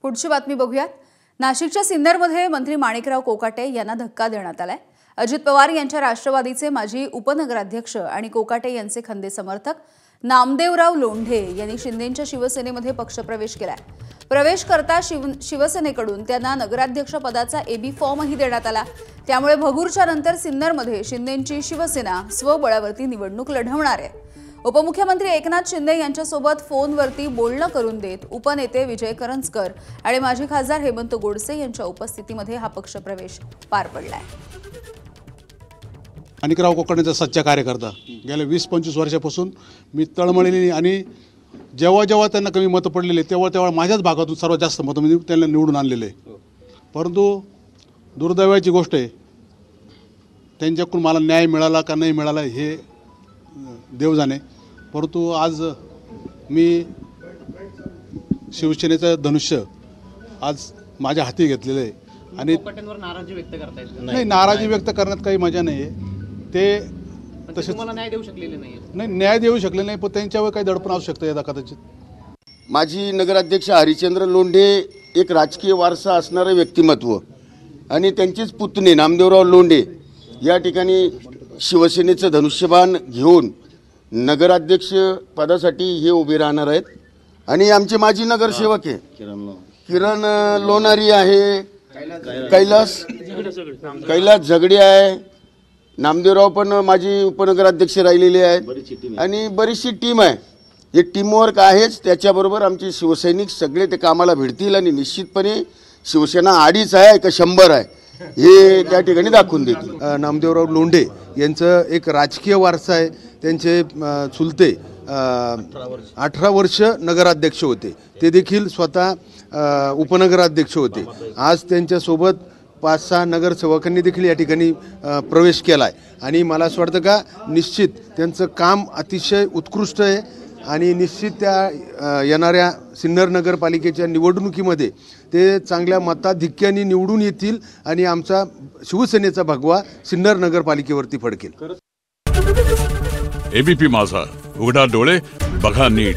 पुढची बातमी बघूयात। नाशिकच्या सिन्नरमध्ये मंत्री माणिकराव कोकाटे यांना धक्का देण्यात आलाय। अजित पवार यांच्या राष्ट्रवादीचे माजी उपनगराध्यक्ष आणि कोकाटे यांचे खंदे समर्थक नामदेवराव लोंढे यांनी शिंदेंच्या शिवसेनेमध्ये पक्षप्रवेश केलाय। प्रवेश करता शिवसेनेकडून त्यांना नगराध्यक्ष पदाचा एबी फॉर्मही देण्यात आला। त्यामुळे भगूरच्या नंतर सिन्नरमध्ये शिंदेंची शिवसेना स्वबळावरती निवडणूक लढवणार आहे। उपमुख्यमंत्री एकनाथ शिंदे यांच्यासोबत फोनवरती बोलणं करून देत उपनेते विजय करंजकर आणि माजी खासदार हेमंत गोडसे यांच्या उपस्थितीमध्ये हा पक्षप्रवेश पार पडलाय। माणिकराव कोकाटेंचा सच्चा कार्यकर्ता गेल्या 20-25 वर्षापासून मी तळमळलेली आणि जेव्हा जेव्हा त्यांना कमी मतं पडलेले तेव्हा माझ्याच भागातून सर्वात जास्त मतं मी त्यांना निवडून आणलेले। परंतु दुर्दैवाची गोष्ट आहे, त्यांच्याकडून मला न्याय मिळाला का नाही मिळाला हे देव जाणे। परंतु आज मी शिवसेनेचं धनुष्य आज माझ्या हाती घेतलेलं आहे आणि नाराजी व्यक्त करतायत। नाही, नाराजी व्यक्त करण्यात काही मजा नाही आहे। ते तसे तुम्हाला न्याय देऊ शकलेले नाही, न्याय देऊ शकले नाही, पण त्यांच्यावर काही दडपण असू शकतं यदा कदाचित। माजी नगराध्यक्ष हरिचंद्र लोंढे एक राजकीय वारसा असणारे व्यक्तिमत्व आणि त्यांचेच पुतणे नामदेवराव लोंढे या ठिकाणी शिवसेनेचं धनुष्यबाण घेऊन नगराध्यक्ष पदासाठी हे उभे राहणार आहेत। आणि आमचे माजी नगरसेवक आहे किरण लोणारी आहे, कैलास झगडे आहे, नामदेवराव पण माजी उपनगराध्यक्ष राहिलेले आहेत आणि बरीचशी टीम आहे। हे टीमवर्क आहेच, त्याच्याबरोबर आमचे शिवसैनिक सगळे ते कामाला भिडतील आणि निश्चितपणे शिवसेना 2.5 आहे का 100 आहे हे त्या ठिकाणी दाखवून देतील। नामदेवराव लोंढे यांचं एक राजकीय वारसा आहे। त्यांचे चुलते 18 वर्ष नगराध्यक्ष होते, ते देखील स्वतः उपनगराध्यक्ष होते। आज त्यांच्यासोबत 5-6 नगरसेवकांनी देखील या ठिकाणी प्रवेश केला आहे आणि मला असं वाटतं का निश्चित त्यांचं काम अतिशय उत्कृष्ट आहे आणि निश्चित त्या येणाऱ्या सिन्नर नगरपालिकेच्या निवडणुकीमध्ये ते चांगल्या मताधिक्याने निवडून येतील आणि आमचा शिवसेनेचा भगवा सिन्नर नगरपालिकेवरती फडकेल। एबीपी माझा, उघडा डोळे बघा नीट।